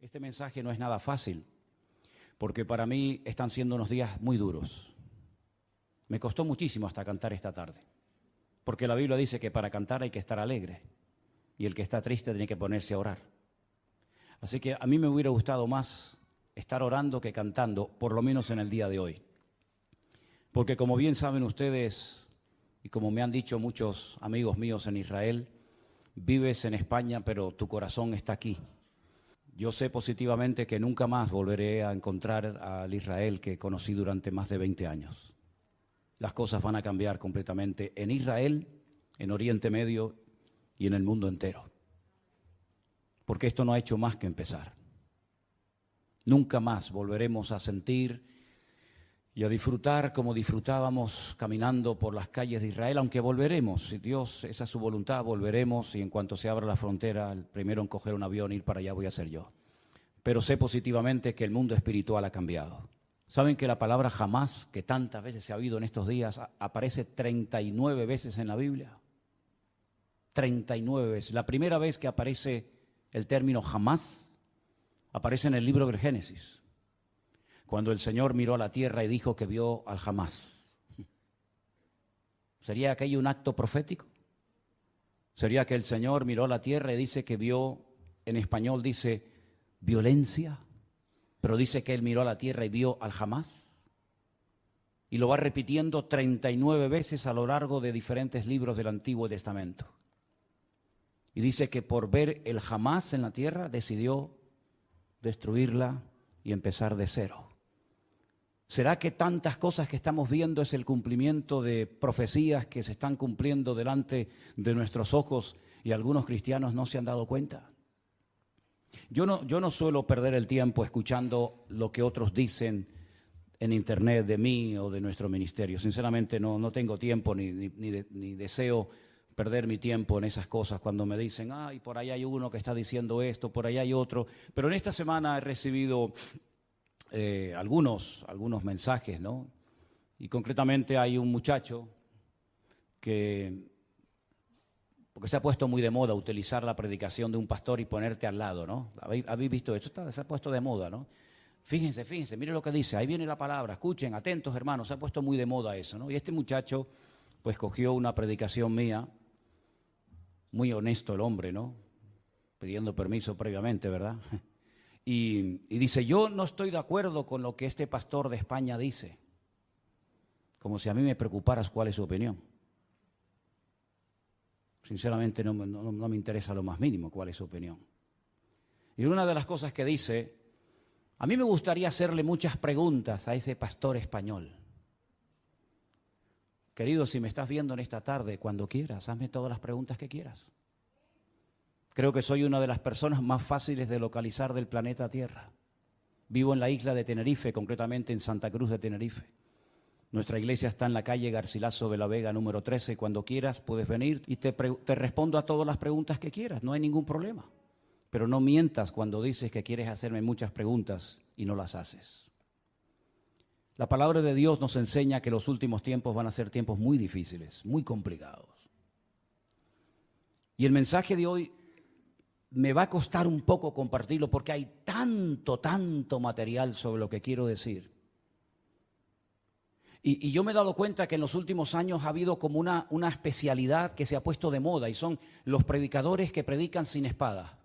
Este mensaje no es nada fácil, porque para mí están siendo unos días muy duros. Me costó muchísimo hasta cantar esta tarde, porque la Biblia dice que para cantar hay que estar alegre, y el que está triste tiene que ponerse a orar. Así que a mí me hubiera gustado más estar orando que cantando, por lo menos en el día de hoy. Porque como bien saben ustedes, y como me han dicho muchos amigos míos en Israel, vives en España, pero tu corazón está aquí. Yo sé positivamente que nunca más volveré a encontrar al Israel que conocí durante más de 20 años. Las cosas van a cambiar completamente en Israel, en Oriente Medio y en el mundo entero. Porque esto no ha hecho más que empezar. Nunca más volveremos a sentir y a disfrutar como disfrutábamos caminando por las calles de Israel, aunque volveremos, si Dios, esa es su voluntad, volveremos, y en cuanto se abra la frontera, el primero en coger un avión e ir para allá voy a ser yo. Pero sé positivamente que el mundo espiritual ha cambiado. ¿Saben que la palabra jamás, que tantas veces se ha oído en estos días, aparece 39 veces en la Biblia? 39 veces. La primera vez que aparece el término jamás, aparece en el libro del Génesis, cuando el Señor miró a la tierra y dijo que vio al jamás. ¿Sería aquello un acto profético? ¿Sería que el Señor miró a la tierra y dice que vio, en español dice violencia, pero dice que Él miró a la tierra y vio al jamás? Y lo va repitiendo 39 veces a lo largo de diferentes libros del Antiguo Testamento. Y dice que por ver el jamás en la tierra decidió destruirla y empezar de cero. ¿Será que tantas cosas que estamos viendo es el cumplimiento de profecías que se están cumpliendo delante de nuestros ojos y algunos cristianos no se han dado cuenta? Yo no suelo perder el tiempo escuchando lo que otros dicen en internet de mí o de nuestro ministerio. Sinceramente no tengo tiempo ni deseo perder mi tiempo en esas cosas cuando me dicen, ay, por ahí hay uno que está diciendo esto, por ahí hay otro. Pero en esta semana he recibido algunos mensajes, ¿no? Y concretamente hay un muchacho que, porque se ha puesto muy de moda utilizar la predicación de un pastor y ponerte al lado, ¿no? ¿Habéis visto esto? Se ha puesto de moda, ¿no? Fíjense, miren lo que dice, ahí viene la palabra, escuchen, atentos hermanos, se ha puesto muy de moda eso, ¿no? Y este muchacho pues cogió una predicación mía, muy honesto el hombre, ¿no? Pidiendo permiso previamente, ¿verdad? Y dice, yo no estoy de acuerdo con lo que este pastor de España dice. Como si a mí me preocuparas cuál es su opinión. Sinceramente no me interesa lo más mínimo cuál es su opinión. Y una de las cosas que dice, a mí me gustaría hacerle muchas preguntas a ese pastor español. Querido, si me estás viendo en esta tarde, cuando quieras, hazme todas las preguntas que quieras. Creo que soy una de las personas más fáciles de localizar del planeta Tierra. Vivo en la isla de Tenerife, concretamente en Santa Cruz de Tenerife. Nuestra iglesia está en la calle Garcilaso de la Vega, número 13. Cuando quieras puedes venir y te respondo a todas las preguntas que quieras, no hay ningún problema. Pero no mientas cuando dices que quieres hacerme muchas preguntas y no las haces. La palabra de Dios nos enseña que los últimos tiempos van a ser tiempos muy difíciles, muy complicados. Y el mensaje de hoy me va a costar un poco compartirlo porque hay tanto material sobre lo que quiero decir. Y yo me he dado cuenta que en los últimos años ha habido como una especialidad que se ha puesto de moda y son los predicadores que predican sin espada.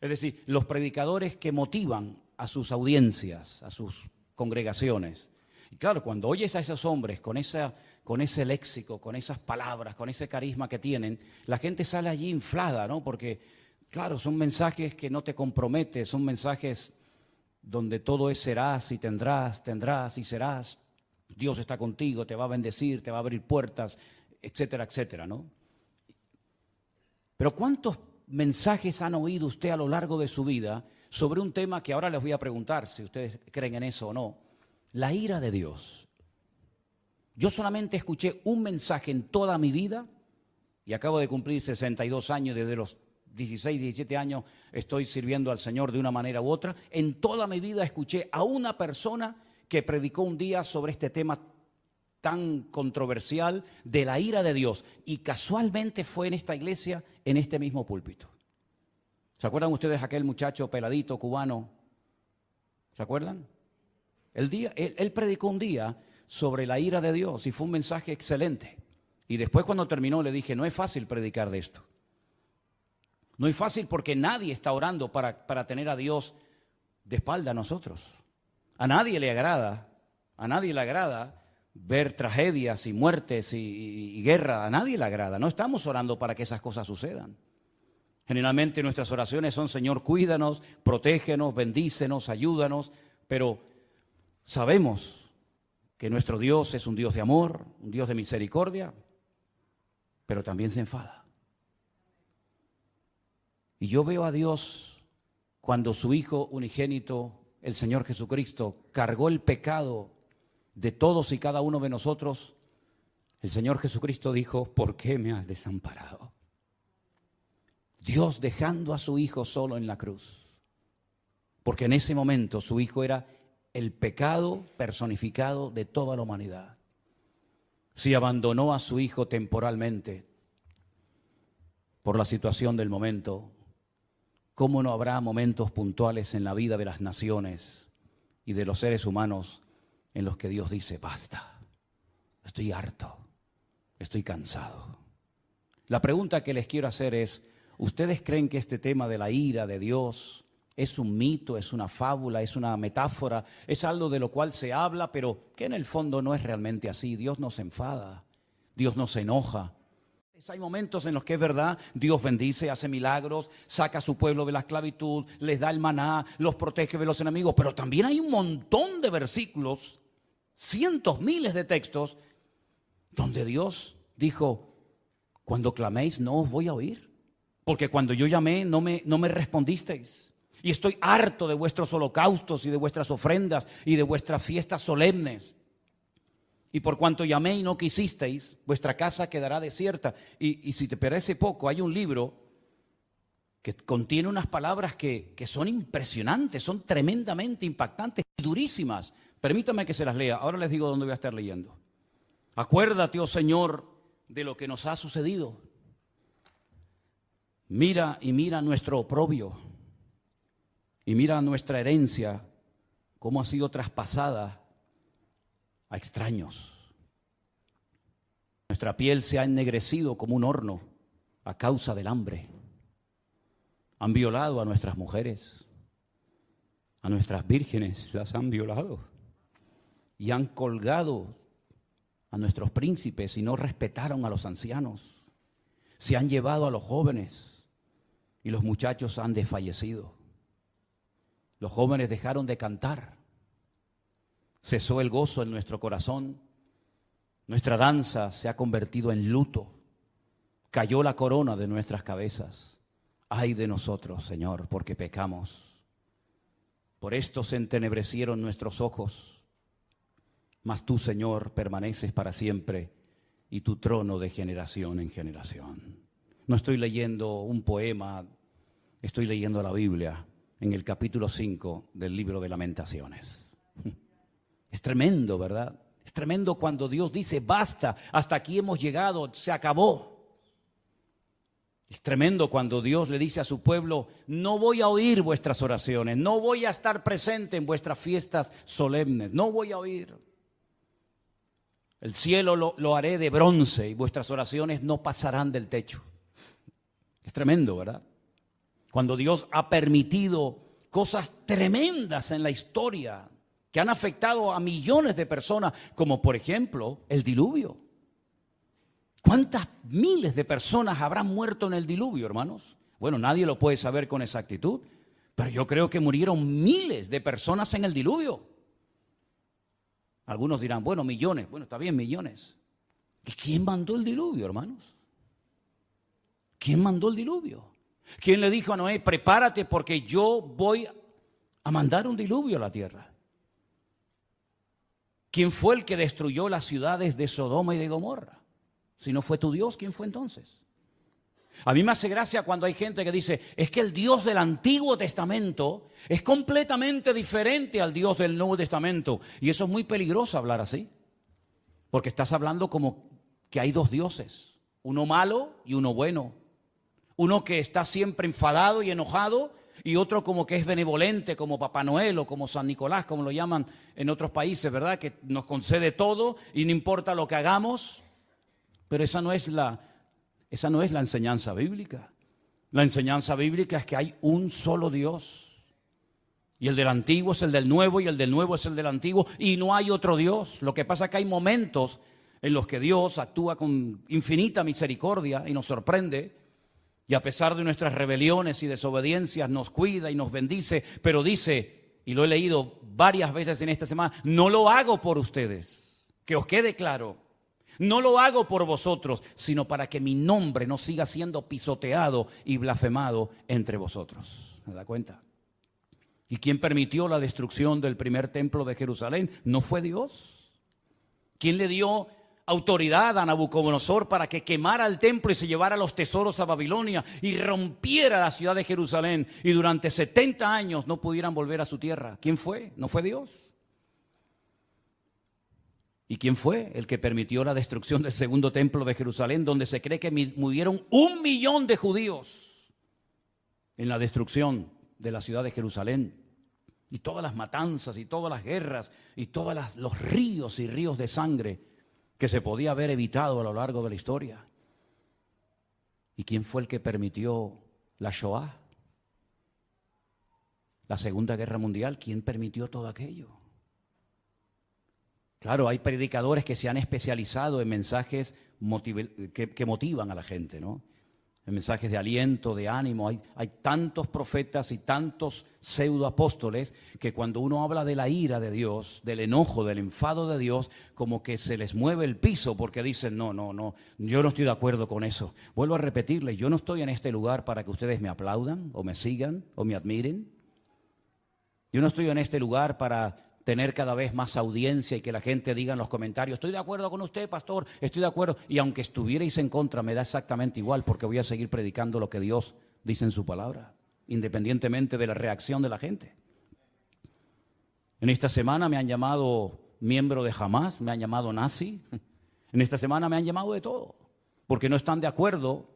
Es decir, los predicadores que motivan a sus audiencias, a sus congregaciones. Y claro, cuando oyes a esos hombres con ese léxico, con esas palabras, con ese carisma que tienen, la gente sale allí inflada, ¿no? Porque, claro, son mensajes que no te comprometen, son mensajes donde todo es serás y tendrás y serás. Dios está contigo, te va a bendecir, te va a abrir puertas, etcétera, etcétera, ¿no? Pero ¿cuántos mensajes han oído usted a lo largo de su vida sobre un tema que ahora les voy a preguntar si ustedes creen en eso o no? La ira de Dios. Yo solamente escuché un mensaje en toda mi vida y acabo de cumplir 62 años, desde los 16, 17 años estoy sirviendo al Señor de una manera u otra. En toda mi vida escuché a una persona que predicó un día sobre este tema tan controversial de la ira de Dios y casualmente fue en esta iglesia, en este mismo púlpito. ¿Se acuerdan ustedes aquel muchacho peladito cubano? ¿Se acuerdan? Él predicó un día sobre la ira de Dios y fue un mensaje excelente. Y después cuando terminó le dije, no es fácil predicar de esto. No es fácil porque nadie está orando para tener a Dios de espalda a nosotros. A nadie le agrada ver tragedias y muertes y guerra. A nadie le agrada. No estamos orando para que esas cosas sucedan. Generalmente nuestras oraciones son, Señor, cuídanos, protégenos, bendícenos, ayúdanos. Pero sabemos que nuestro Dios es un Dios de amor, un Dios de misericordia, pero también se enfada. Y yo veo a Dios cuando su Hijo unigénito, el Señor Jesucristo, cargó el pecado de todos y cada uno de nosotros. El Señor Jesucristo dijo, ¿por qué me has desamparado? Dios dejando a su Hijo solo en la cruz. Porque en ese momento su Hijo era el pecado personificado de toda la humanidad. Si abandonó a su Hijo temporalmente por la situación del momento, ¿cómo no habrá momentos puntuales en la vida de las naciones y de los seres humanos en los que Dios dice, basta, estoy harto, estoy cansado? La pregunta que les quiero hacer es, ¿ustedes creen que este tema de la ira de Dios es un mito, es una fábula, es una metáfora, es algo de lo cual se habla, pero que en el fondo no es realmente así? Dios no se enfada, Dios no se enoja. Hay momentos en los que es verdad, Dios bendice, hace milagros, saca a su pueblo de la esclavitud, les da el maná, los protege de los enemigos, pero también hay un montón de versículos, cientos, miles de textos, donde Dios dijo, cuando claméis no os voy a oír. Porque cuando yo llamé no me respondisteis. Y estoy harto de vuestros holocaustos y de vuestras ofrendas y de vuestras fiestas solemnes. Y por cuanto llamé y no quisisteis, vuestra casa quedará desierta. Y si te parece poco, hay un libro que contiene unas palabras que son impresionantes, son tremendamente impactantes y durísimas. Permítame que se las lea. Ahora les digo dónde voy a estar leyendo. Acuérdate, oh Señor, de lo que nos ha sucedido. Mira nuestro oprobio y mira nuestra herencia, cómo ha sido traspasada a extraños. Nuestra piel se ha ennegrecido como un horno a causa del hambre. Han violado a nuestras mujeres, a nuestras vírgenes las han violado y han colgado a nuestros príncipes y no respetaron a los ancianos. Se han llevado a los jóvenes y los muchachos han desfallecido. Los jóvenes dejaron de cantar. Cesó el gozo en nuestro corazón. Nuestra danza se ha convertido en luto. Cayó la corona de nuestras cabezas. Ay de nosotros, Señor, porque pecamos. Por esto se entenebrecieron nuestros ojos. Mas tú, Señor, permaneces para siempre y tu trono de generación en generación. No estoy leyendo un poema, estoy leyendo la Biblia en el capítulo 5 del libro de Lamentaciones. Es tremendo, ¿verdad? Es tremendo cuando Dios dice, basta, hasta aquí hemos llegado, se acabó. Es tremendo cuando Dios le dice a su pueblo, no voy a oír vuestras oraciones, no voy a estar presente en vuestras fiestas solemnes, no voy a oír. El cielo lo haré de bronce y vuestras oraciones no pasarán del techo. Es tremendo, ¿verdad? Cuando Dios ha permitido cosas tremendas en la historia que han afectado a millones de personas, como por ejemplo el diluvio. ¿Cuántas miles de personas habrán muerto en el diluvio, hermanos? Bueno, nadie lo puede saber con exactitud, pero yo creo que murieron miles de personas en el diluvio. Algunos dirán, bueno, millones. Bueno, está bien, millones. ¿Y quién mandó el diluvio, hermanos? ¿Quién mandó el diluvio? ¿Quién le dijo a Noé, prepárate porque yo voy a mandar un diluvio a la tierra? ¿Quién fue el que destruyó las ciudades de Sodoma y de Gomorra? Si no fue tu Dios, ¿quién fue entonces? A mí me hace gracia cuando hay gente que dice, es que el Dios del Antiguo Testamento es completamente diferente al Dios del Nuevo Testamento. Y eso es muy peligroso hablar así. Porque estás hablando como que hay dos dioses, uno malo y uno bueno. Uno que está siempre enfadado y enojado, y otro como que es benevolente, como Papá Noel o como San Nicolás, como lo llaman en otros países, ¿verdad? Que nos concede todo y no importa lo que hagamos. Pero esa no es la enseñanza bíblica. La enseñanza bíblica es que hay un solo Dios. Y el del antiguo es el del nuevo, y el del nuevo es el del antiguo, y no hay otro Dios. Lo que pasa es que hay momentos en los que Dios actúa con infinita misericordia y nos sorprende, y a pesar de nuestras rebeliones y desobediencias nos cuida y nos bendice, pero dice, y lo he leído varias veces en esta semana, no lo hago por ustedes, que os quede claro, no lo hago por vosotros, sino para que mi nombre no siga siendo pisoteado y blasfemado entre vosotros. ¿Me da cuenta? ¿Y quién permitió la destrucción del primer templo de Jerusalén? ¿No fue Dios? ¿Quién le dio autoridad a Nabucodonosor para que quemara el templo y se llevara los tesoros a Babilonia y rompiera la ciudad de Jerusalén y durante 70 años no pudieran volver a su tierra? ¿Quién fue? ¿No fue Dios? ¿Y quién fue el que permitió la destrucción del segundo templo de Jerusalén, donde se cree que murieron 1 millón de judíos en la destrucción de la ciudad de Jerusalén? Y todas las matanzas y todas las guerras y todos los ríos y ríos de sangre que se podía haber evitado a lo largo de la historia. ¿Y quién fue el que permitió la Shoah? La Segunda Guerra Mundial. ¿Quién permitió todo aquello? Claro, hay predicadores que se han especializado en mensajes que motivan a la gente, ¿no? En mensajes de aliento, de ánimo. Hay tantos profetas y tantos pseudoapóstoles que cuando uno habla de la ira de Dios, del enojo, del enfado de Dios, como que se les mueve el piso porque dicen, no, yo no estoy de acuerdo con eso. Vuelvo a repetirles, yo no estoy en este lugar para que ustedes me aplaudan o me sigan o me admiren. Yo no estoy en este lugar para tener cada vez más audiencia y que la gente diga en los comentarios, estoy de acuerdo con usted, pastor, estoy de acuerdo. Y aunque estuvierais en contra, me da exactamente igual, porque voy a seguir predicando lo que Dios dice en su palabra, independientemente de la reacción de la gente. En esta semana me han llamado miembro de Hamas, me han llamado nazi. En esta semana me han llamado de todo, porque no están de acuerdo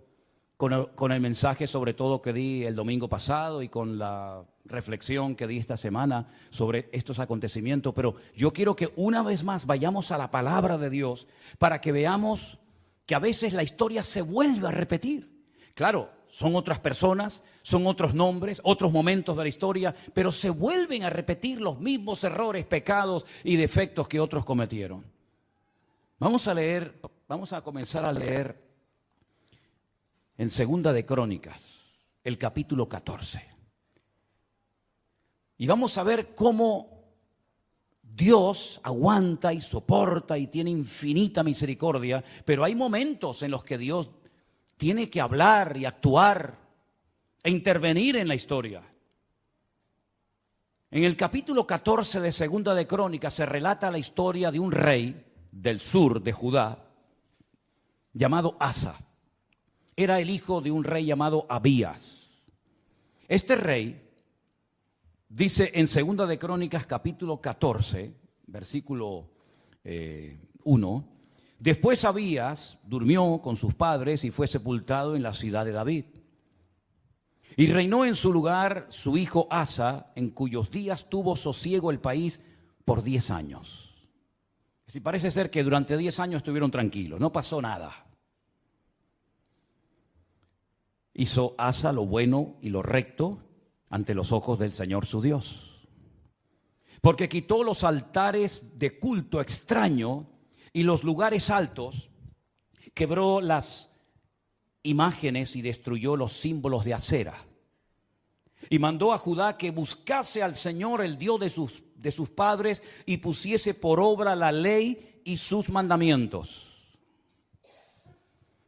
con el mensaje sobre todo que di el domingo pasado y con la reflexión que di esta semana sobre estos acontecimientos. Pero yo quiero que una vez más vayamos a la palabra de Dios para que veamos que a veces la historia se vuelve a repetir. Claro, son otras personas, son otros nombres, otros momentos de la historia, pero se vuelven a repetir los mismos errores, pecados y defectos que otros cometieron. Vamos a comenzar a leer en Segunda de Crónicas, el capítulo 14. Y vamos a ver cómo Dios aguanta y soporta y tiene infinita misericordia, pero hay momentos en los que Dios tiene que hablar y actuar e intervenir en la historia. En el capítulo 14 de Segunda de Crónicas se relata la historia de un rey del sur de Judá llamado Asa. Era el hijo de un rey llamado Abías. Este rey, dice en Segunda de Crónicas capítulo 14, versículo 1, después Abías durmió con sus padres y fue sepultado en la ciudad de David. Y reinó en su lugar su hijo Asa, en cuyos días tuvo sosiego el país por 10 años. Si parece ser que durante 10 años estuvieron tranquilos, no pasó nada. Hizo Asa lo bueno y lo recto ante los ojos del Señor su Dios, porque quitó los altares de culto extraño y los lugares altos, quebró las imágenes y destruyó los símbolos de Acera, y mandó a Judá que buscase al Señor, el Dios de sus padres, y pusiese por obra la ley y sus mandamientos.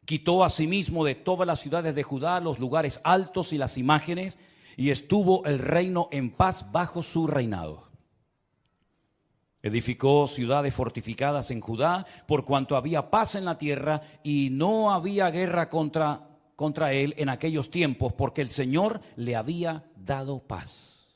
Quitó asimismo de todas las ciudades de Judá los lugares altos y las imágenes, y estuvo el reino en paz bajo su reinado. Edificó ciudades fortificadas en Judá, por cuanto había paz en la tierra y no había guerra contra él en aquellos tiempos, porque el Señor le había dado paz.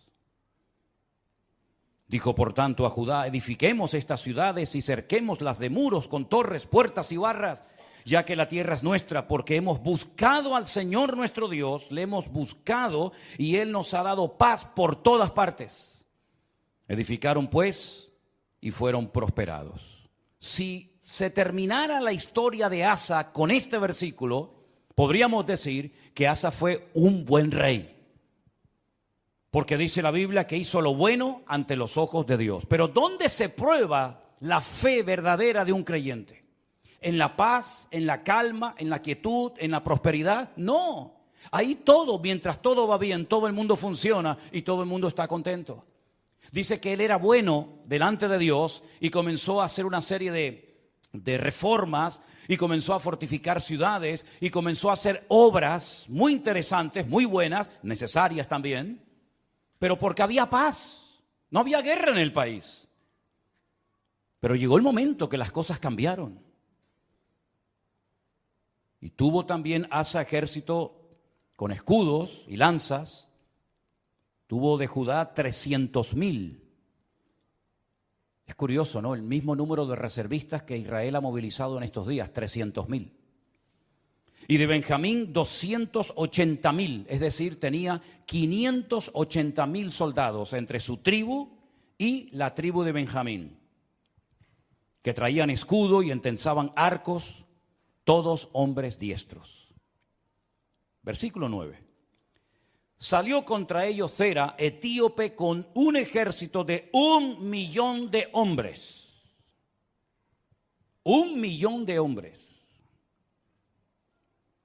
Dijo por tanto a Judá, edifiquemos estas ciudades y cerquémoslas de muros con torres, puertas y barras, ya que la tierra es nuestra, porque hemos buscado al Señor nuestro Dios, le hemos buscado y Él nos ha dado paz por todas partes. Edificaron pues y fueron prosperados. Si se terminara la historia de Asa con este versículo, podríamos decir que Asa fue un buen rey. Porque dice la Biblia que hizo lo bueno ante los ojos de Dios. Pero ¿dónde se prueba la fe verdadera de un creyente? ¿En la paz, en la calma, en la quietud, en la prosperidad? No. Ahí todo, mientras todo va bien, todo el mundo funciona y todo el mundo está contento. Dice que él era bueno delante de Dios y comenzó a hacer una serie de reformas y comenzó a fortificar ciudades y comenzó a hacer obras muy interesantes, muy buenas, necesarias también, pero porque había paz, no había guerra en el país. Pero llegó el momento que las cosas cambiaron. Y tuvo también Asa ejército con escudos y lanzas. Tuvo de Judá 300,000. Es curioso, ¿no? El mismo número de reservistas que Israel ha movilizado en estos días, 300,000. Y de Benjamín 280,000, es decir, tenía 580,000 soldados entre su tribu y la tribu de Benjamín, que traían escudo y entensaban arcos, todos hombres diestros. Versículo 9. Salió contra ellos Zera, etíope, con un ejército de 1,000,000 de hombres. 1,000,000 de hombres.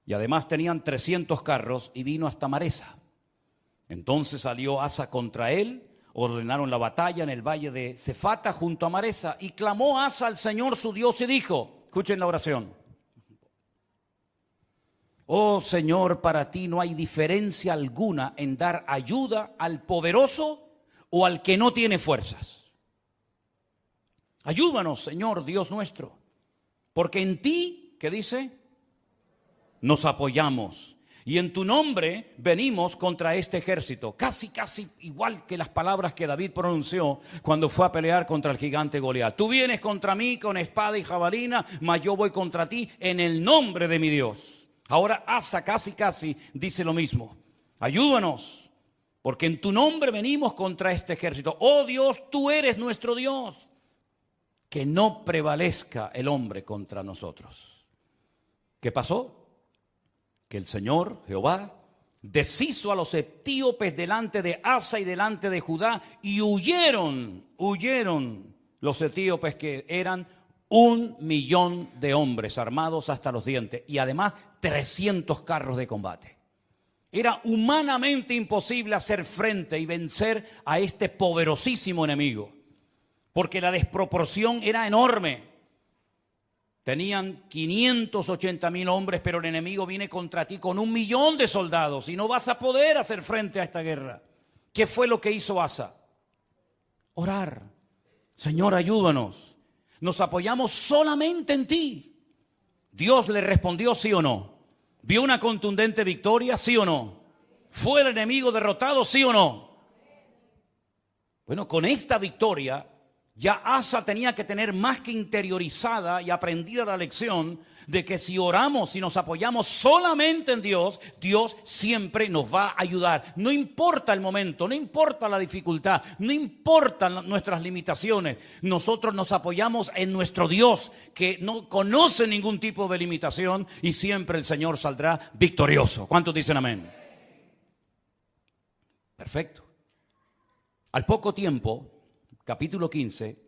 Y además tenían 300 carros y vino hasta Maresa. Entonces salió Asa contra él, ordenaron la batalla en el valle de Cefata junto a Maresa, y clamó Asa al Señor su Dios y dijo, escuchen la oración: oh Señor, para ti no hay diferencia alguna en dar ayuda al poderoso o al que no tiene fuerzas. Ayúdanos, Señor Dios nuestro, porque en ti, ¿qué dice?, nos apoyamos, y en tu nombre venimos contra este ejército. Casi igual que las palabras que David pronunció cuando fue a pelear contra el gigante Goliat. Tú vienes contra mí con espada y jabalina, mas yo voy contra ti en el nombre de mi Dios. Ahora Asa casi dice lo mismo. Ayúdanos, porque en tu nombre venimos contra este ejército. Oh Dios, tú eres nuestro Dios. Que no prevalezca el hombre contra nosotros. ¿Qué pasó? Que el Señor, Jehová, deshizo a los etíopes delante de Asa y delante de Judá, y huyeron los etíopes, que eran 1,000,000 de hombres armados hasta los dientes, y además 300 carros de combate. Era humanamente imposible hacer frente y vencer a este poderosísimo enemigo, porque la desproporción era enorme. Tenían 580,000 hombres, pero el enemigo viene contra ti con 1,000,000 de soldados y no vas a poder hacer frente a esta guerra. ¿Qué fue lo que hizo Asa? Orar. Señor, ayúdanos. Nos apoyamos solamente en ti. Dios le respondió sí o no. ¿Vio una contundente victoria? Sí o no. ¿Fue el enemigo derrotado? Sí o no. Bueno, con esta victoria ya Asa tenía que tener más que interiorizada y aprendida la lección de que si oramos y nos apoyamos solamente en Dios, Dios siempre nos va a ayudar. No importa el momento, no importa la dificultad, no importan nuestras limitaciones. Nosotros nos apoyamos en nuestro Dios, que no conoce ningún tipo de limitación, y siempre el Señor saldrá victorioso. ¿Cuántos dicen amén? Perfecto. Al poco tiempo, capítulo 15,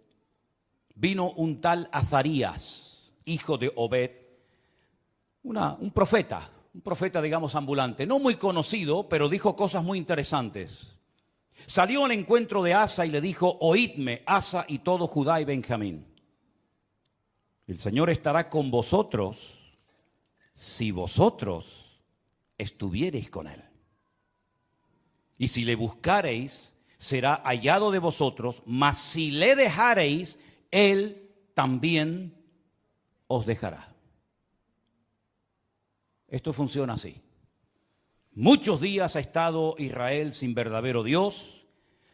vino un tal Azarías, hijo de Obed, un profeta digamos ambulante, no muy conocido, pero dijo cosas muy interesantes. Salió al encuentro de Asa y le dijo: oídme, Asa y todo Judá y Benjamín. El Señor estará con vosotros si vosotros estuviereis con él. Y si le buscareis, será hallado de vosotros, mas si le dejareis, él también os dejará. Esto funciona así. Muchos días ha estado Israel sin verdadero Dios,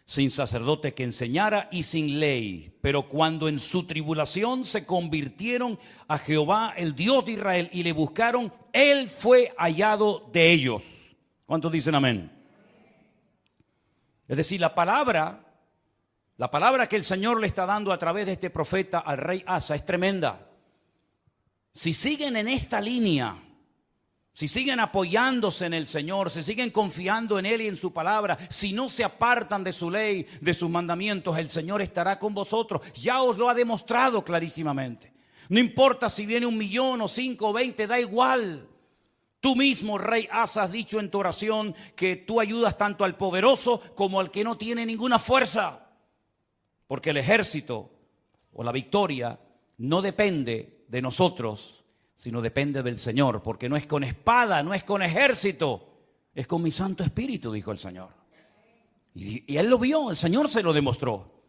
sin sacerdote que enseñara y sin ley. Pero cuando en su tribulación se convirtieron a Jehová, el Dios de Israel, y le buscaron, Él fue hallado de ellos. ¿Cuántos dicen amén? Es decir, la palabra que el Señor le está dando a través de este profeta al rey Asa es tremenda. Si siguen en esta línea, si siguen apoyándose en el Señor, si siguen confiando en Él y en su palabra, si no se apartan de su ley, de sus mandamientos, el Señor estará con vosotros. Ya os lo ha demostrado clarísimamente. No importa si viene 1,000,000 o 5 o 20, da igual. Tú mismo, rey Asa, has dicho en tu oración que tú ayudas tanto al poderoso como al que no tiene ninguna fuerza. Porque el ejército o la victoria no depende de nosotros, sino depende del Señor, porque no es con espada, no es con ejército, es con mi Santo Espíritu, dijo el Señor. Y él lo vio, el Señor se lo demostró.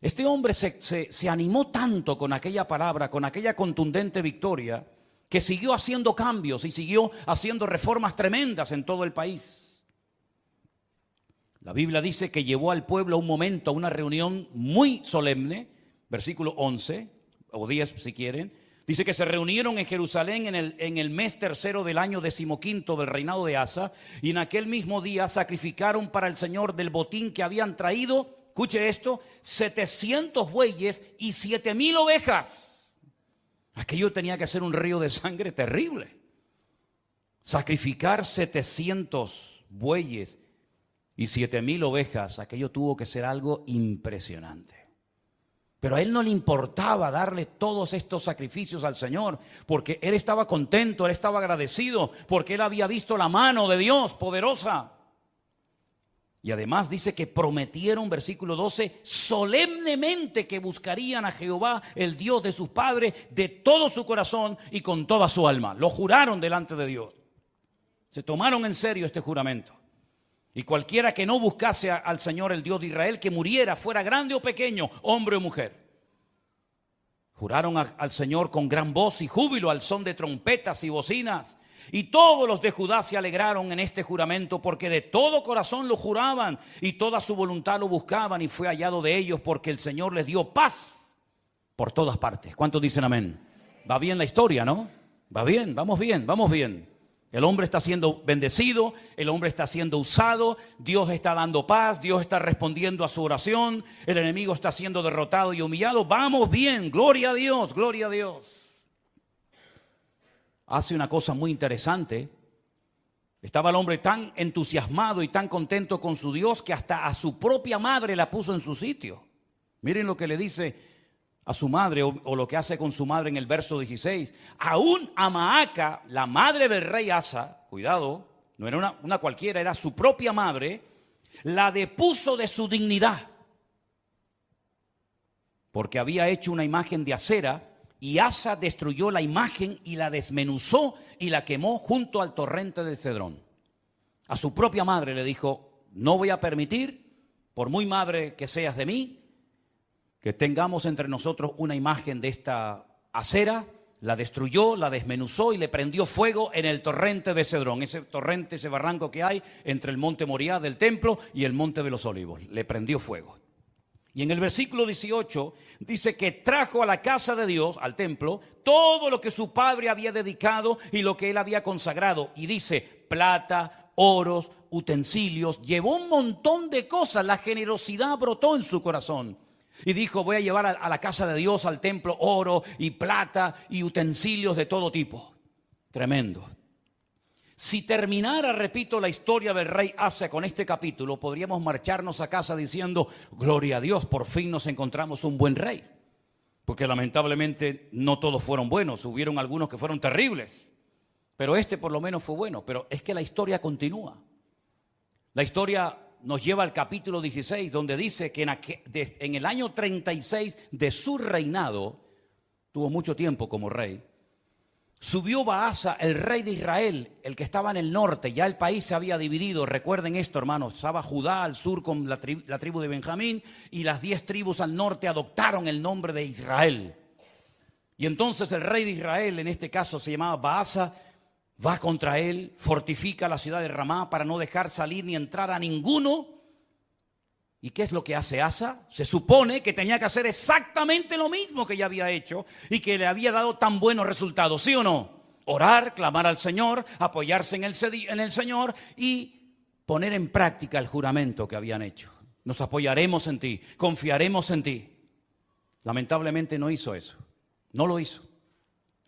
Este hombre se animó tanto con aquella palabra, con aquella contundente victoria, que siguió haciendo cambios y siguió haciendo reformas tremendas en todo el país. La Biblia dice que llevó al pueblo a un momento, a una reunión muy solemne, versículo 11, o 10 si quieren. Dice que se reunieron en Jerusalén en el mes tercero del año 15º del reinado de Asa, y en aquel mismo día sacrificaron para el Señor del botín que habían traído, escuche esto, 700 bueyes y 7,000 ovejas. Aquello tenía que ser un río de sangre terrible. Sacrificar 700 bueyes y 7,000 ovejas, aquello tuvo que ser algo impresionante. Pero a él no le importaba darle todos estos sacrificios al Señor, porque él estaba contento, él estaba agradecido, porque él había visto la mano de Dios poderosa. Y además dice que prometieron, versículo 12, solemnemente que buscarían a Jehová, el Dios de sus padres, de todo su corazón y con toda su alma. Lo juraron delante de Dios. Se tomaron en serio este juramento. Y cualquiera que no buscase al Señor, el Dios de Israel, que muriera, fuera grande o pequeño, hombre o mujer. Juraron al Señor con gran voz y júbilo, al son de trompetas y bocinas. Y todos los de Judá se alegraron en este juramento, porque de todo corazón lo juraban y toda su voluntad lo buscaban, y fue hallado de ellos, porque el Señor les dio paz por todas partes. ¿Cuántos dicen amén? Va bien la historia, ¿no? Va bien, vamos bien, vamos bien. El hombre está siendo bendecido, el hombre está siendo usado, Dios está dando paz, Dios está respondiendo a su oración, el enemigo está siendo derrotado y humillado. Vamos bien, gloria a Dios, gloria a Dios. Hace una cosa muy interesante. Estaba el hombre tan entusiasmado y tan contento con su Dios que hasta a su propia madre la puso en su sitio. Miren lo que le dice a su madre, o lo que hace con su madre en el verso 16. Aún a Maaca, la madre del rey Asa, cuidado, no era una cualquiera, era su propia madre, la depuso de su dignidad, porque había hecho una imagen de acera, y Asa destruyó la imagen y la desmenuzó y la quemó junto al torrente del Cedrón. A su propia madre le dijo: no voy a permitir, por muy madre que seas de mí, que tengamos entre nosotros una imagen de esta acera. La destruyó, la desmenuzó y le prendió fuego en el torrente de Cedrón, ese torrente, ese barranco que hay entre el monte Moriah del templo y el monte de los Olivos. Le prendió fuego. Y en el versículo 18 dice que trajo a la casa de Dios, al templo, todo lo que su padre había dedicado y lo que él había consagrado. Y dice: plata, oros, utensilios, llevó un montón de cosas. La generosidad brotó en su corazón. Y dijo: voy a llevar a la casa de Dios, al templo, oro y plata y utensilios de todo tipo. Tremendo. Si terminara, repito, la historia del rey Asa con este capítulo, podríamos marcharnos a casa diciendo: gloria a Dios, por fin nos encontramos un buen rey. Porque lamentablemente no todos fueron buenos, hubieron algunos que fueron terribles. Pero este por lo menos fue bueno. Pero es que la historia continúa. La historia nos lleva al capítulo 16, donde dice que en el año 36 de su reinado, tuvo mucho tiempo como rey, subió Baasa, el rey de Israel, el que estaba en el norte. Ya el país se había dividido. Recuerden esto, hermanos. Estaba Judá al sur con la tribu de Benjamín, y las 10 tribus al norte adoptaron el nombre de Israel. Y entonces el rey de Israel, en este caso se llamaba Baasa, va contra él, fortifica la ciudad de Ramá para no dejar salir ni entrar a ninguno ¿Y qué es lo que hace Asa? Se supone que tenía que hacer exactamente lo mismo que ya había hecho y que le había dado tan buenos resultados, ¿sí o no? Orar, clamar al Señor, apoyarse en el Señor y poner en práctica el juramento que habían hecho. Nos apoyaremos en ti, confiaremos en ti. Lamentablemente no hizo eso, no lo hizo.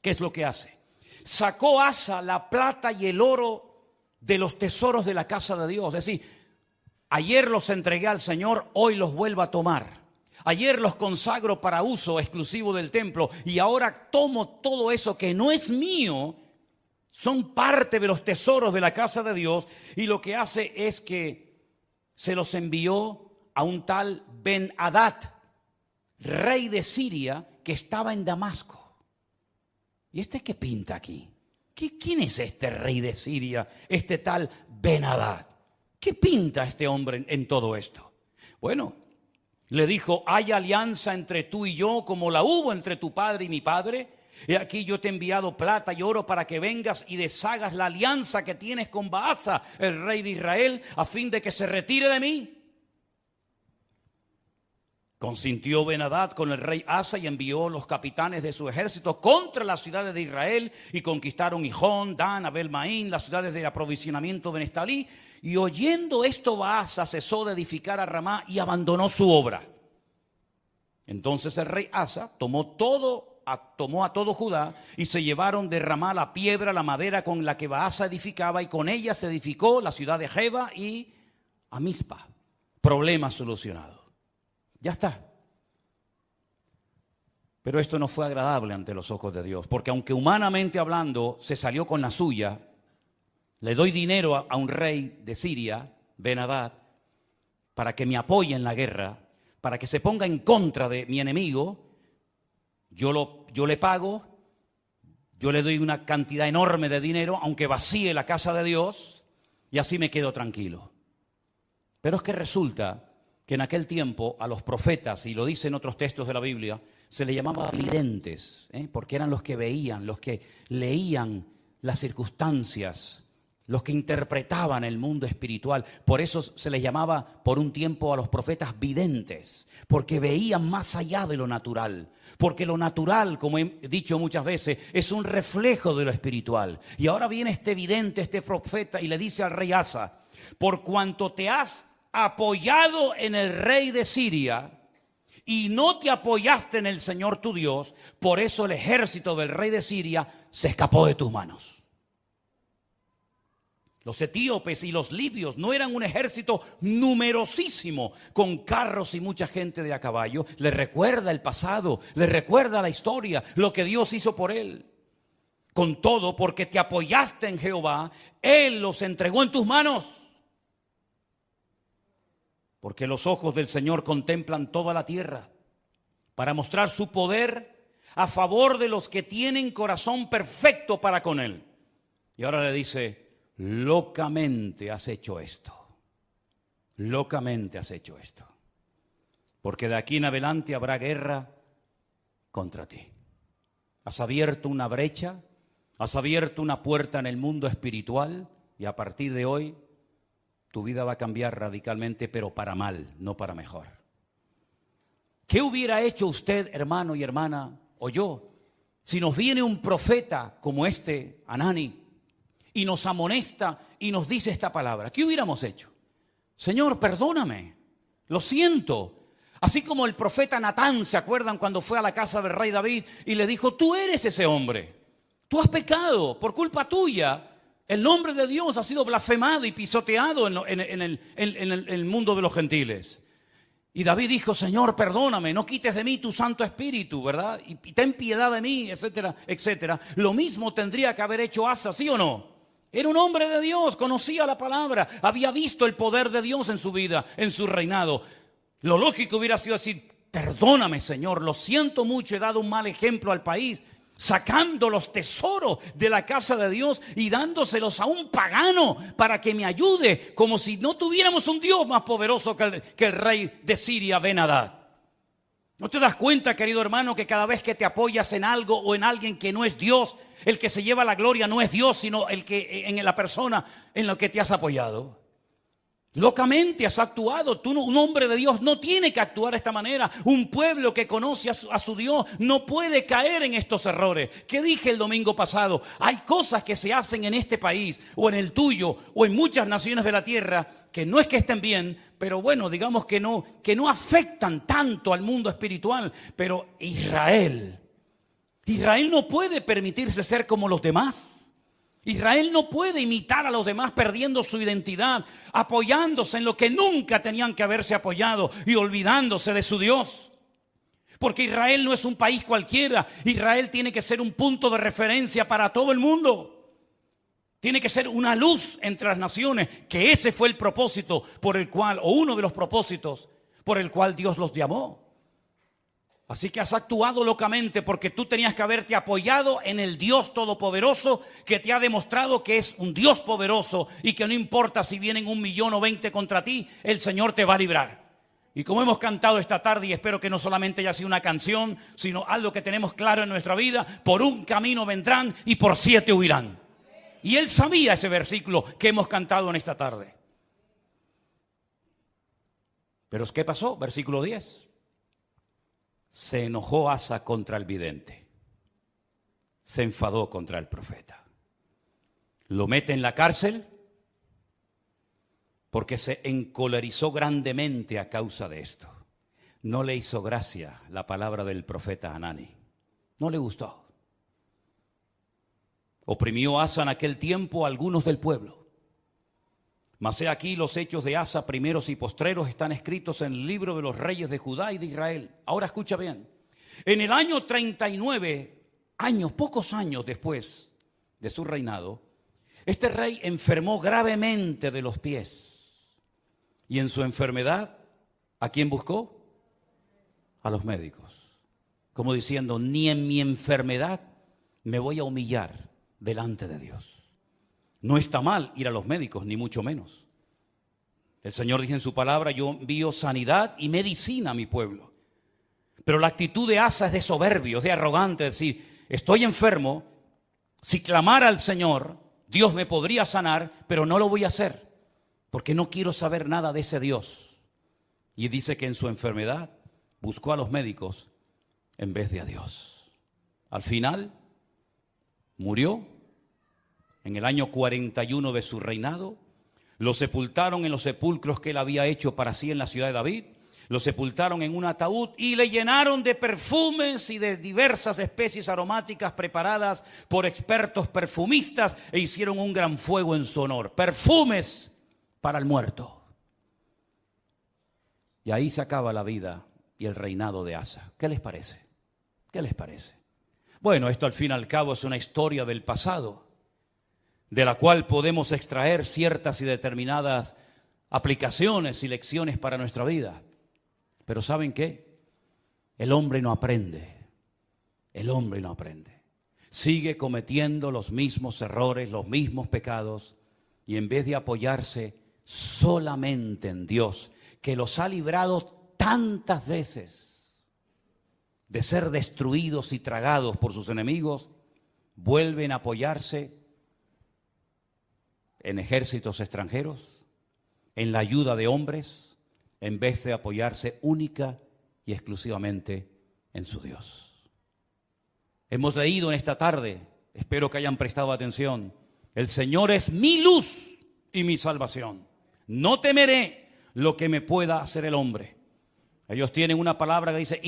¿Qué es lo que hace? Sacó Asa la plata y el oro de los tesoros de la casa de Dios. Es decir, ayer los entregué al Señor, hoy los vuelvo a tomar. Ayer los consagro para uso exclusivo del templo y ahora tomo todo eso que no es mío, son parte de los tesoros de la casa de Dios, y lo que hace es que se los envió a un tal Ben-Hadad, rey de Siria, que estaba en Damasco. ¿Y este qué pinta aquí? ¿Quién es este rey de Siria, este tal Ben-Hadad? ¿Qué pinta este hombre en todo esto? Bueno, le dijo: hay alianza entre tú y yo como la hubo entre tu padre y mi padre. Y aquí yo te he enviado plata y oro para que vengas y deshagas la alianza que tienes con Baasa, el rey de Israel, a fin de que se retire de mí. Consintió Ben-Hadad con el rey Asa y envió los capitanes de su ejército contra las ciudades de Israel y conquistaron Gijón, Dan, Abel-Maín, las ciudades de aprovisionamiento de Neftalí. Y oyendo esto, Baasa cesó de edificar a Ramá y abandonó su obra. Entonces el rey Asa tomó a todo Judá y se llevaron de Ramá la piedra, la madera con la que Baasa edificaba, y con ella se edificó la ciudad de Jeba y a Mizpa. Problema solucionado. Ya está. Pero esto no fue agradable ante los ojos de Dios, porque aunque humanamente hablando se salió con la suya, le doy dinero a un rey de Siria, Ben-Hadad, para que me apoye en la guerra, para que se ponga en contra de mi enemigo. Yo le pago, yo le doy una cantidad enorme de dinero, aunque vacíe la casa de Dios, y así me quedo tranquilo. Pero es que resulta que en aquel tiempo a los profetas, y lo dicen otros textos de la Biblia, se les llamaba videntes, porque eran los que veían, los que leían las circunstancias, los que interpretaban el mundo espiritual. Por eso se les llamaba por un tiempo a los profetas videntes, porque veían más allá de lo natural. Porque lo natural, como he dicho muchas veces, es un reflejo de lo espiritual. Y ahora viene este vidente, este profeta, y le dice al rey Asa: por cuanto te has apoyado en el rey de Siria y no te apoyaste en el Señor tu Dios, por eso el ejército del rey de Siria se escapó de tus manos. Los etíopes y los libios no eran un ejército numerosísimo con carros y mucha gente de a caballo. Le recuerda el pasado, le recuerda la historia, lo que Dios hizo por él. Con todo, porque te apoyaste en Jehová, Él los entregó en tus manos. Porque los ojos del Señor contemplan toda la tierra para mostrar su poder a favor de los que tienen corazón perfecto para con Él. Y ahora le dice: locamente has hecho esto. Locamente has hecho esto. Porque de aquí en adelante habrá guerra contra ti. Has abierto una brecha, has abierto una puerta en el mundo espiritual, y a partir de hoy tu vida va a cambiar radicalmente, pero para mal, no para mejor. ¿Qué hubiera hecho usted, hermano y hermana, o yo, si nos viene un profeta como este, Hanani, y nos amonesta y nos dice esta palabra? ¿Qué hubiéramos hecho? Señor, perdóname, lo siento. Así como el profeta Natán, ¿se acuerdan cuando fue a la casa del rey David y le dijo: tú eres ese hombre, tú has pecado por culpa tuya? El nombre de Dios ha sido blasfemado y pisoteado en el mundo de los gentiles. Y David dijo: Señor, perdóname, no quites de mí tu Santo Espíritu, ¿verdad? Y ten piedad de mí, etcétera, etcétera. Lo mismo tendría que haber hecho Asa, ¿sí o no? Era un hombre de Dios, conocía la palabra, había visto el poder de Dios en su vida, en su reinado. Lo lógico hubiera sido decir: perdóname, Señor, lo siento mucho, he dado un mal ejemplo al país, sacando los tesoros de la casa de Dios y dándoselos a un pagano para que me ayude, como si no tuviéramos un Dios más poderoso que el rey de Siria, Ben-Hadad. ¿No te das cuenta, querido hermano, que cada vez que te apoyas en algo o en alguien que no es Dios, el que se lleva la gloria no es Dios, sino el que en la persona en la que te has apoyado? Locamente has actuado. Tú, un hombre de Dios, no tiene que actuar de esta manera. Un pueblo que conoce a su Dios no puede caer en estos errores. ¿Qué dije el domingo pasado? Hay cosas que se hacen en este país, o en el tuyo, o en muchas naciones de la tierra, que no es que estén bien, pero bueno, digamos que no afectan tanto al mundo espiritual. Pero Israel no puede permitirse ser como los demás. Israel no puede imitar a los demás perdiendo su identidad, apoyándose en lo que nunca tenían que haberse apoyado y olvidándose de su Dios. Porque Israel no es un país cualquiera. Israel tiene que ser un punto de referencia para todo el mundo. Tiene que ser una luz entre las naciones, que ese fue el propósito por el cual, o uno de los propósitos por el cual Dios los llamó. Así que has actuado locamente porque tú tenías que haberte apoyado en el Dios Todopoderoso, que te ha demostrado que es un Dios poderoso y que no importa si vienen 1 millón o 20 contra ti, el Señor te va a librar. Y como hemos cantado esta tarde, y espero que no solamente haya sido una canción, sino algo que tenemos claro en nuestra vida: por un camino vendrán y por 7 huirán. Y él sabía ese versículo que hemos cantado en esta tarde. Pero ¿qué pasó? Versículo 10. Se enojó Asa contra el vidente. Se enfadó contra el profeta. Lo mete en la cárcel porque se encolerizó grandemente a causa de esto. No le hizo gracia la palabra del profeta Hanani. No le gustó. Oprimió Asa en aquel tiempo a algunos del pueblo. Mas he aquí, los hechos de Asa, primeros y postreros, están escritos en el libro de los reyes de Judá y de Israel. Ahora escucha bien. En el año 39, pocos años después de su reinado, este rey enfermó gravemente de los pies. Y en su enfermedad, ¿a quién buscó? A los médicos. Como diciendo, ni en mi enfermedad me voy a humillar delante de Dios. No está mal ir a los médicos, ni mucho menos. El Señor dice en su palabra: yo envío sanidad y medicina a mi pueblo. Pero la actitud de Asa es de soberbio, es de arrogante, es decir, estoy enfermo, si clamara al Señor, Dios me podría sanar, pero no lo voy a hacer, porque no quiero saber nada de ese Dios. Y dice que en su enfermedad buscó a los médicos en vez de a Dios. Al final, murió. En el año 41 de su reinado, lo sepultaron en los sepulcros que él había hecho para sí en la ciudad de David. Lo sepultaron en un ataúd y le llenaron de perfumes y de diversas especies aromáticas preparadas por expertos perfumistas, e hicieron un gran fuego en su honor. Perfumes para el muerto. Y ahí se acaba la vida y el reinado de Asa. ¿Qué les parece? ¿Qué les parece? Bueno, esto al fin y al cabo es una historia del pasado, de la cual podemos extraer ciertas y determinadas aplicaciones y lecciones para nuestra vida. Pero ¿saben qué? El hombre no aprende. El hombre no aprende. Sigue cometiendo los mismos errores, los mismos pecados, y en vez de apoyarse solamente en Dios, que los ha librado tantas veces de ser destruidos y tragados por sus enemigos, vuelven a apoyarse en ejércitos extranjeros, en la ayuda de hombres, en vez de apoyarse única y exclusivamente en su Dios. Hemos leído en esta tarde, espero que hayan prestado atención: el Señor es mi luz y mi salvación. No temeré lo que me pueda hacer el hombre. Ellos tienen una palabra que dice: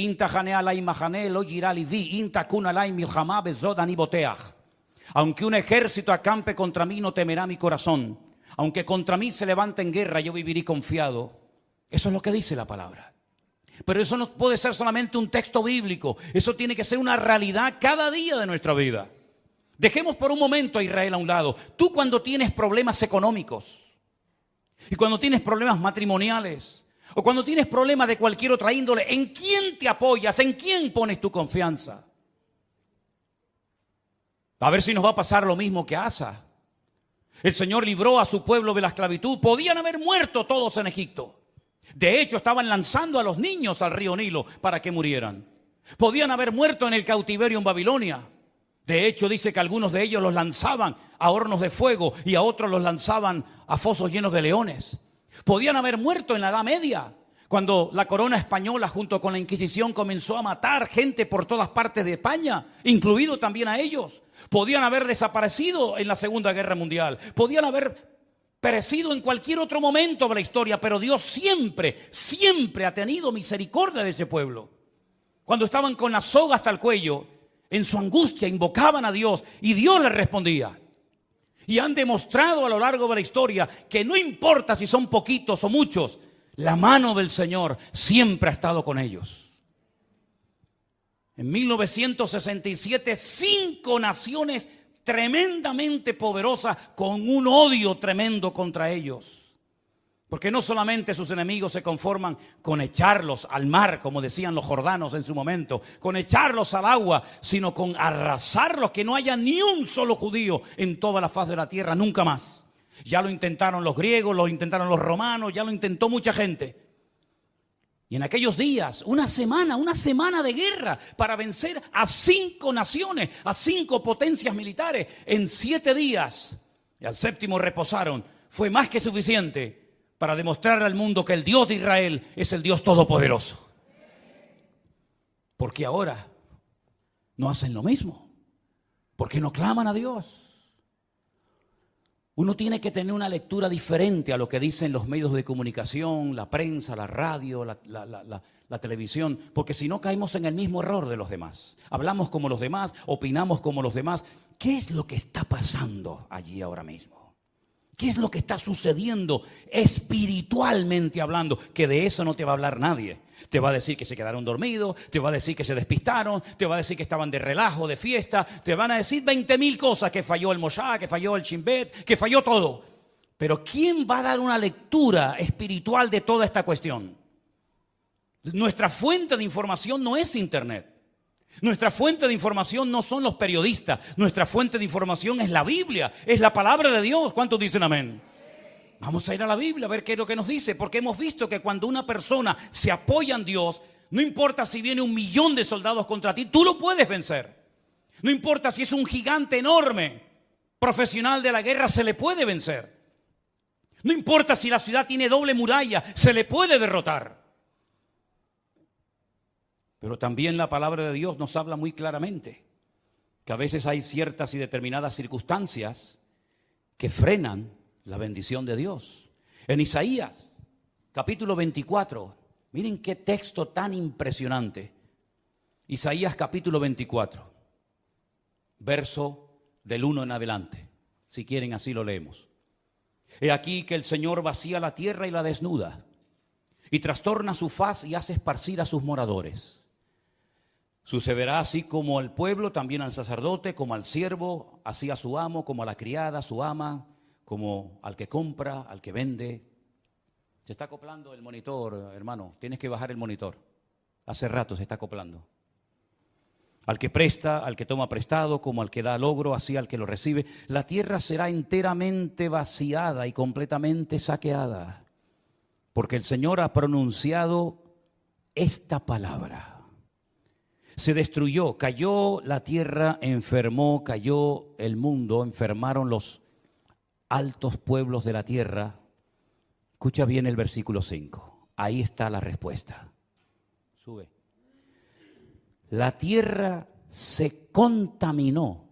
aunque un ejército acampe contra mí, no temerá mi corazón. Aunque contra mí se levante en guerra, yo viviré confiado. Eso es lo que dice la palabra. Pero eso no puede ser solamente un texto bíblico. Eso tiene que ser una realidad cada día de nuestra vida. Dejemos por un momento a Israel a un lado. Tú, cuando tienes problemas económicos, y cuando tienes problemas matrimoniales, o cuando tienes problemas de cualquier otra índole, ¿en quién te apoyas? ¿En quién pones tu confianza? A ver si nos va a pasar lo mismo que a Asa. El Señor libró a su pueblo de la esclavitud. Podían haber muerto todos en Egipto. De hecho, estaban lanzando a los niños al río Nilo para que murieran. Podían haber muerto en el cautiverio en Babilonia. De hecho, dice que algunos de ellos los lanzaban a hornos de fuego y a otros los lanzaban a fosos llenos de leones. Podían haber muerto en la Edad Media, cuando la corona española junto con la Inquisición comenzó a matar gente por todas partes de España, incluido también a ellos. Podían haber desaparecido en la Segunda Guerra Mundial, podían haber perecido en cualquier otro momento de la historia, pero Dios siempre, siempre ha tenido misericordia de ese pueblo. Cuando estaban con la soga hasta el cuello, en su angustia invocaban a Dios y Dios les respondía. Y han demostrado a lo largo de la historia que no importa si son poquitos o muchos, la mano del Señor siempre ha estado con ellos. En 1967, 5 naciones tremendamente poderosas con un odio tremendo contra ellos. Porque no solamente sus enemigos se conforman con echarlos al mar, como decían los jordanos en su momento, con echarlos al agua, sino con arrasarlos, que no haya ni un solo judío en toda la faz de la tierra, nunca más. Ya lo intentaron los griegos, lo intentaron los romanos, ya lo intentó mucha gente. Y en aquellos días, una semana de guerra para vencer a 5 naciones, a 5 potencias militares en 7 días. Y al 7º reposaron. Fue más que suficiente para demostrar al mundo que el Dios de Israel es el Dios todopoderoso. Porque ahora no hacen lo mismo. Porque no claman a Dios. Uno tiene que tener una lectura diferente a lo que dicen los medios de comunicación, la prensa, la radio, la televisión, porque si no caemos en el mismo error de los demás. Hablamos como los demás, opinamos como los demás. ¿Qué es lo que está pasando allí ahora mismo? ¿Qué es lo que está sucediendo espiritualmente hablando? Que de eso no te va a hablar nadie. Te va a decir que se quedaron dormidos, te va a decir que se despistaron, te va a decir que estaban de relajo, de fiesta, te van a decir 20.000 cosas, que falló el Moshá, que falló el Chimbet, que falló todo. Pero ¿quién va a dar una lectura espiritual de toda esta cuestión? Nuestra fuente de información no es Internet. Nuestra fuente de información no son los periodistas. Nuestra fuente de información es la Biblia, es la palabra de Dios. ¿Cuántos dicen amén? Vamos a ir a la Biblia a ver qué es lo que nos dice, porque hemos visto que cuando una persona se apoya en Dios, no importa si viene 1.000.000 de soldados contra ti, tú lo puedes vencer. No importa si es un gigante enorme, profesional de la guerra, se le puede vencer. No importa si la ciudad tiene doble muralla, se le puede derrotar. Pero también la palabra de Dios nos habla muy claramente que a veces hay ciertas y determinadas circunstancias que frenan la bendición de Dios. En Isaías, capítulo 24, miren qué texto tan impresionante. Isaías capítulo 24, verso del 1 en adelante. Si quieren, así lo leemos. He aquí que el Señor vacía la tierra y la desnuda, y trastorna su faz y hace esparcir a sus moradores. Sucederá así como al pueblo, también al sacerdote, como al siervo, así a su amo, como a la criada, a su ama, como al que compra, al que vende. Se está acoplando el monitor, hermano. Tienes que bajar el monitor. Hace rato se está acoplando. Al que presta, al que toma prestado, como al que da logro, así al que lo recibe. La tierra será enteramente vaciada y completamente saqueada, porque el Señor ha pronunciado esta palabra. Se destruyó, cayó la tierra, enfermó, cayó el mundo, enfermaron los altos pueblos de la tierra. Escucha bien el versículo 5. Ahí está la respuesta. Sube. La tierra se contaminó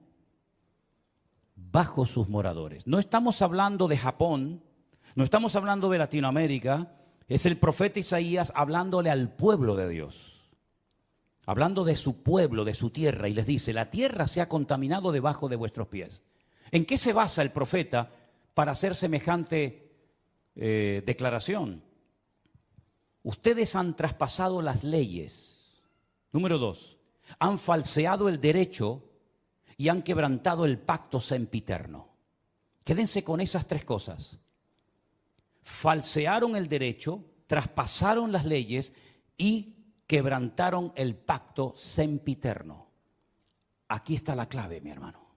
bajo sus moradores. No estamos hablando de Japón, no estamos hablando de Latinoamérica. Es el profeta Isaías hablándole al pueblo de Dios. Hablando de su pueblo, de su tierra, y les dice, la tierra se ha contaminado debajo de vuestros pies. ¿En qué se basa el profeta para hacer semejante declaración? Ustedes han traspasado las leyes. Número 2, han falseado el derecho y han quebrantado el pacto sempiterno. Quédense con esas 3 cosas. Falsearon el derecho, traspasaron las leyes y quebrantaron el pacto sempiterno. Aquí está la clave, mi hermano.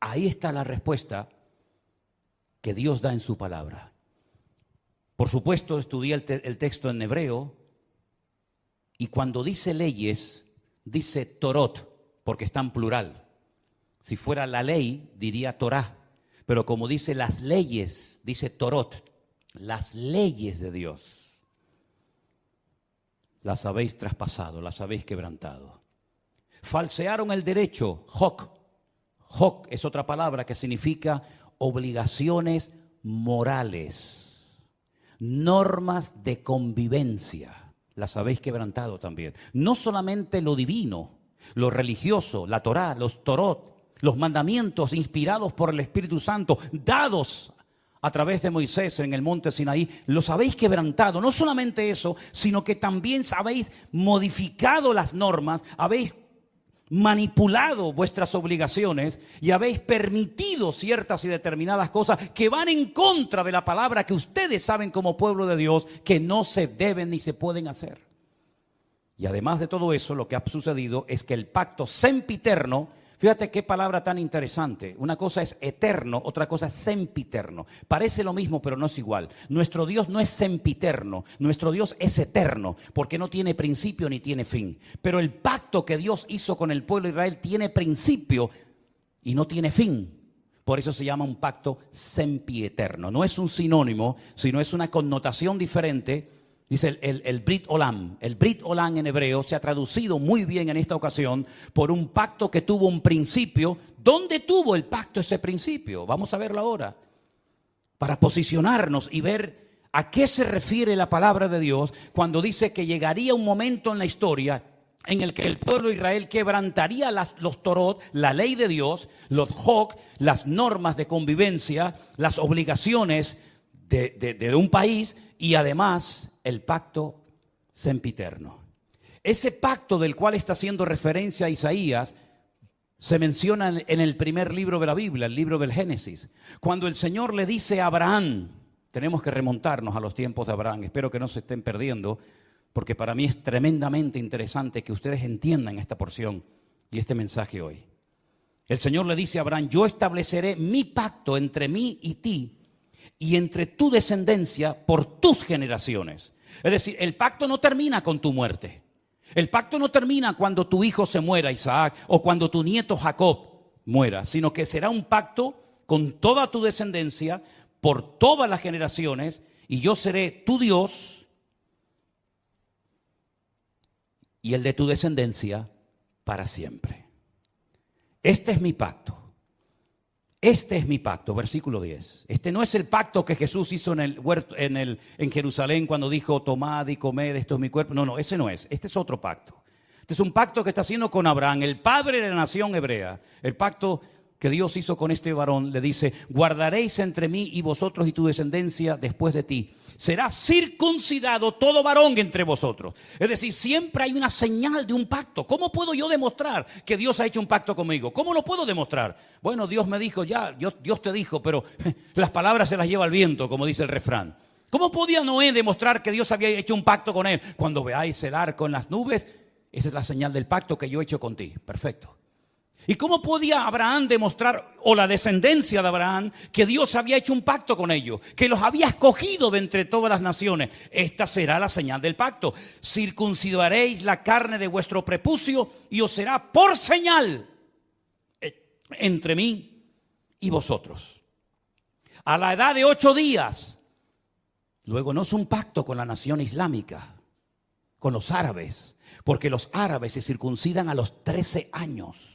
Ahí está la respuesta que Dios da en su palabra. Por supuesto, estudié el texto en hebreo, y cuando dice leyes, dice Torot, porque está en plural. Si fuera la ley, diría Torah, pero como dice las leyes, dice Torot. las leyes de Dios las habéis traspasado, las habéis quebrantado. Falsearon el derecho, Hok es otra palabra que significa obligaciones morales, normas de convivencia, las habéis quebrantado también. No solamente lo divino, lo religioso, la Torá, los Torot, los mandamientos inspirados por el Espíritu Santo, dados a través de Moisés en el monte Sinaí, los habéis quebrantado. No solamente eso, sino que también habéis modificado las normas, habéis manipulado vuestras obligaciones y habéis permitido ciertas y determinadas cosas que van en contra de la palabra que ustedes saben como pueblo de Dios que no se deben ni se pueden hacer. Y además de todo eso, lo que ha sucedido es que el pacto sempiterno, fíjate qué palabra tan interesante. Una cosa es eterno, otra cosa es sempiterno. Parece lo mismo, pero no es igual. Nuestro Dios no es sempiterno, nuestro Dios es eterno, porque no tiene principio ni tiene fin. Pero el pacto que Dios hizo con el pueblo de Israel tiene principio y no tiene fin. Por eso se llama un pacto sempieterno. No es un sinónimo, sino es una connotación diferente. Dice el Brit Olam. El Brit Olam en hebreo se ha traducido muy bien en esta ocasión por un pacto que tuvo un principio. ¿Dónde tuvo el pacto ese principio? Vamos a verlo ahora. Para posicionarnos y ver a qué se refiere la palabra de Dios cuando dice que llegaría un momento en la historia en el que el pueblo de Israel quebrantaría los Torot, la ley de Dios, los Hok, las normas de convivencia, las obligaciones de un país y además el pacto sempiterno. Ese pacto del cual está haciendo referencia a Isaías se menciona en el primer libro de la Biblia, el libro del Génesis. Cuando el Señor le dice a Abraham, tenemos que remontarnos a los tiempos de Abraham, espero que no se estén perdiendo, porque para mí es tremendamente interesante que ustedes entiendan esta porción y este mensaje hoy. El Señor le dice a Abraham, yo estableceré mi pacto entre mí y ti y entre tu descendencia por tus generaciones. Es decir, el pacto no termina con tu muerte. El pacto no termina cuando tu hijo se muera, Isaac, o cuando tu nieto Jacob muera, sino que será un pacto con toda tu descendencia por todas las generaciones y yo seré tu Dios y el de tu descendencia para siempre. Este es mi pacto. Este es mi pacto, versículo 10. Este no es el pacto que Jesús hizo en el huerto, en Jerusalén cuando dijo, tomad y comed, esto es mi cuerpo. No, ese no es. Este es otro pacto. Este es un pacto que está haciendo con Abraham, el padre de la nación hebrea. El pacto que Dios hizo con este varón le dice, guardaréis entre mí y vosotros y tu descendencia después de ti. Será circuncidado todo varón entre vosotros. Es decir, siempre hay una señal de un pacto. ¿Cómo puedo yo demostrar que Dios ha hecho un pacto conmigo? ¿Cómo lo puedo demostrar? Bueno, Dios me dijo ya, Dios te dijo, pero las palabras se las lleva el viento, como dice el refrán. ¿Cómo podía Noé demostrar que Dios había hecho un pacto con él? Cuando veáis el arco en las nubes, esa es la señal del pacto que yo he hecho con ti. Perfecto. ¿Y cómo podía Abraham demostrar, o la descendencia de Abraham, que Dios había hecho un pacto con ellos, que los había escogido de entre todas las naciones? Esta será la señal del pacto. Circuncidaréis la carne de vuestro prepucio y os será por señal entre mí y vosotros. A la edad de 8 días, luego no es un pacto con la nación islámica, con los árabes, porque los árabes se circuncidan a los 13 años.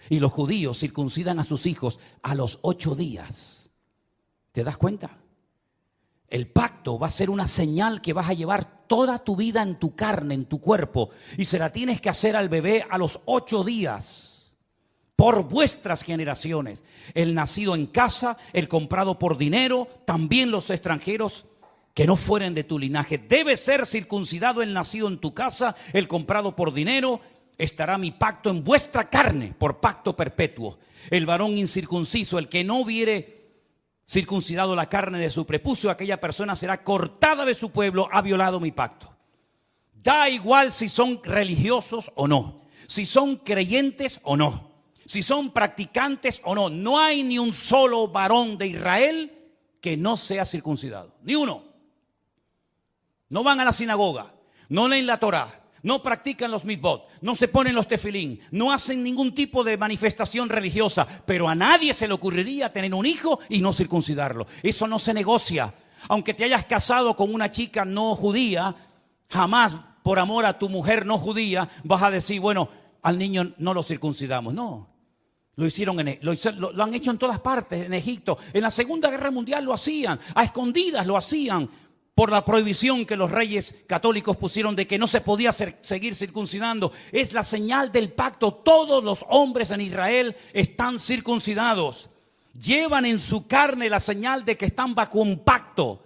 Y los judíos circuncidan a sus hijos a los 8 días. ¿Te das cuenta? El pacto va a ser una señal que vas a llevar toda tu vida en tu carne, en tu cuerpo. Y se la tienes que hacer al bebé a los 8 días. Por vuestras generaciones. El nacido en casa, el comprado por dinero, también los extranjeros que no fueren de tu linaje. Debe ser circuncidado el nacido en tu casa, el comprado por dinero. Estará mi pacto en vuestra carne por pacto perpetuo. El varón incircunciso, el que no hubiere circuncidado la carne de su prepucio, aquella persona será cortada de su pueblo, ha violado mi pacto. Da igual si son religiosos o no, si son creyentes o no, si son practicantes o no. No hay ni un solo varón de Israel que no sea circuncidado, ni uno. No van a la sinagoga, no leen la Torá, no practican los mitzvot, no se ponen los tefilín, no hacen ningún tipo de manifestación religiosa, pero a nadie se le ocurriría tener un hijo y no circuncidarlo. Eso no se negocia. Aunque te hayas casado con una chica no judía, jamás por amor a tu mujer no judía vas a decir, bueno, al niño no lo circuncidamos. No, lo han hecho en todas partes, en Egipto. En la Segunda Guerra Mundial lo hacían, a escondidas lo hacían, por la prohibición que los reyes católicos pusieron de que no se podía seguir circuncidando. Es la señal del pacto. Todos los hombres en Israel están circuncidados. Llevan en su carne la señal de que están bajo un pacto.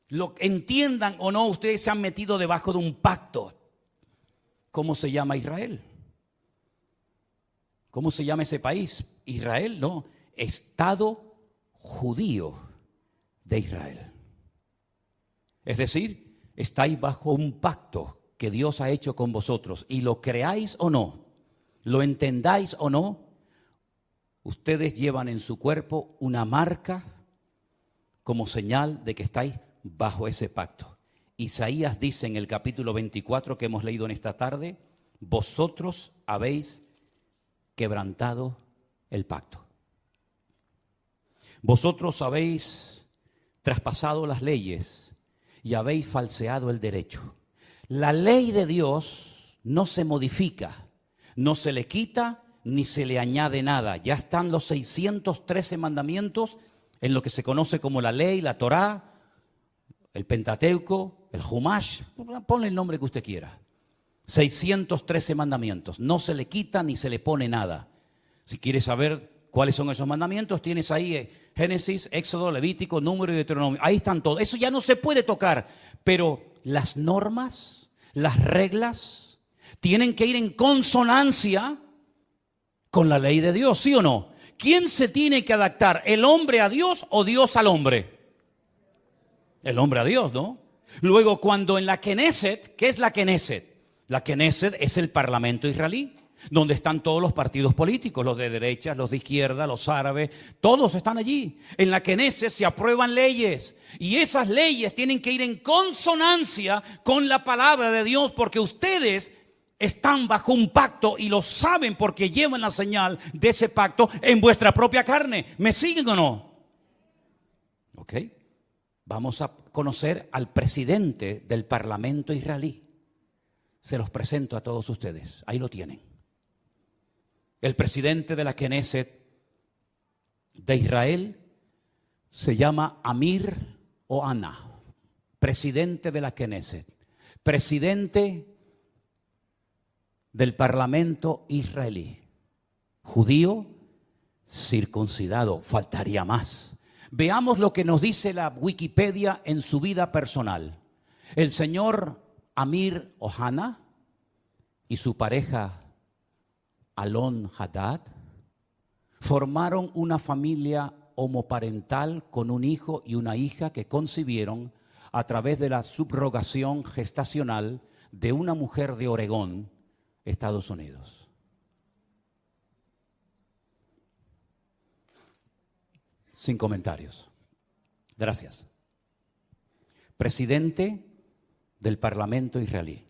Lo entiendan o no, ustedes se han metido debajo de un pacto. ¿Cómo se llama Israel? ¿Cómo se llama ese país? Israel, no. Estado judío de Israel. Es decir, estáis bajo un pacto que Dios ha hecho con vosotros. Y lo creáis o no, lo entendáis o no, ustedes llevan en su cuerpo una marca como señal de que estáis bajo ese pacto. Isaías dice en el capítulo 24 que hemos leído en esta tarde, vosotros habéis quebrantado el pacto. Vosotros habéis traspasado las leyes y habéis falseado el derecho. La ley de Dios no se modifica, no se le quita ni se le añade nada. Ya están los 613 mandamientos en lo que se conoce como la ley, la Torá, el Pentateuco, el Humash, ponle el nombre que usted quiera. 613 mandamientos, no se le quita ni se le pone nada. Si quieres saber cuáles son esos mandamientos, tienes ahí Génesis, Éxodo, Levítico, Número y Deuteronomio. Ahí están todos. Eso ya no se puede tocar. Pero las normas, las reglas, tienen que ir en consonancia con la ley de Dios, ¿sí o no? ¿Quién se tiene que adaptar? ¿El hombre a Dios o Dios al hombre? El hombre a Dios, ¿no? Luego, cuando en la Knesset, ¿qué es la Knesset? La Knesset es el parlamento israelí, donde están todos los partidos políticos, los de derecha, los de izquierda, los árabes, todos están allí. En la Knesset se aprueban leyes y esas leyes tienen que ir en consonancia con la palabra de Dios, porque ustedes están bajo un pacto y lo saben porque llevan la señal de ese pacto en vuestra propia carne. ¿Me siguen o no? Ok. Vamos a conocer al presidente del parlamento israelí. Se los presento a todos ustedes. Ahí lo tienen. El presidente de la Knesset de Israel se llama Amir Ohana, presidente de la Knesset, presidente del parlamento israelí, judío, circuncidado, faltaría más. Veamos lo que nos dice la Wikipedia en su vida personal. El señor Amir Ohana y su pareja Alon Haddad formaron una familia homoparental con un hijo y una hija que concibieron a través de la subrogación gestacional de una mujer de Oregón, Estados Unidos. Sin comentarios. Gracias. Presidente del Parlamento israelí.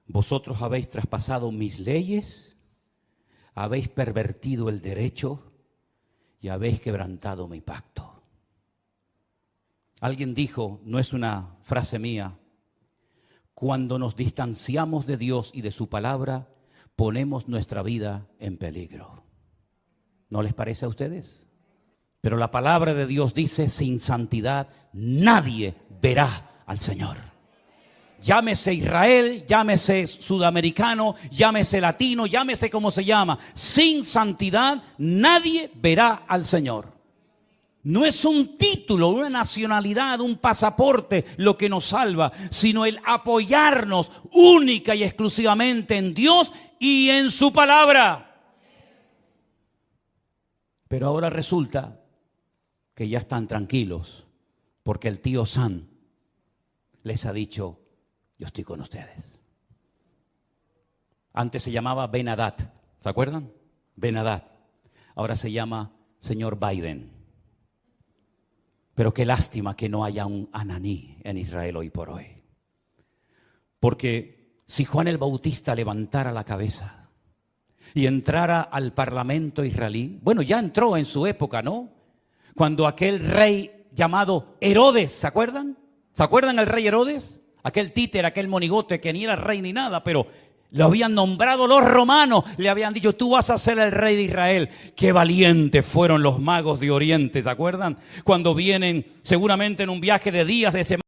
Vosotros habéis traspasado mis leyes, habéis pervertido el derecho y habéis quebrantado mi pacto. Alguien dijo, no es una frase mía, cuando nos distanciamos de Dios y de su palabra, ponemos nuestra vida en peligro. ¿No les parece a ustedes? Pero la palabra de Dios dice, sin santidad nadie verá al Señor. Llámese Israel, llámese sudamericano, llámese latino, llámese como se llama. Sin santidad nadie verá al Señor. No es un título, una nacionalidad, un pasaporte lo que nos salva, sino el apoyarnos única y exclusivamente en Dios y en su palabra. Pero ahora resulta que ya están tranquilos porque el tío Sam les ha dicho, yo estoy con ustedes. Antes se llamaba Ben Haddad, ¿se acuerdan? Ben Haddad. Ahora se llama señor Biden. Pero qué lástima que no haya un Ananí en Israel hoy por hoy. Porque si Juan el Bautista levantara la cabeza y entrara al parlamento israelí, bueno, ya entró en su época, ¿no? Cuando aquel rey llamado Herodes, ¿se acuerdan? ¿Se acuerdan el rey Herodes? Aquel títer, aquel monigote que ni era rey ni nada, pero lo habían nombrado los romanos, le habían dicho, tú vas a ser el rey de Israel. Qué valientes fueron los magos de Oriente, ¿se acuerdan? Cuando vienen seguramente en un viaje de días, de semanas,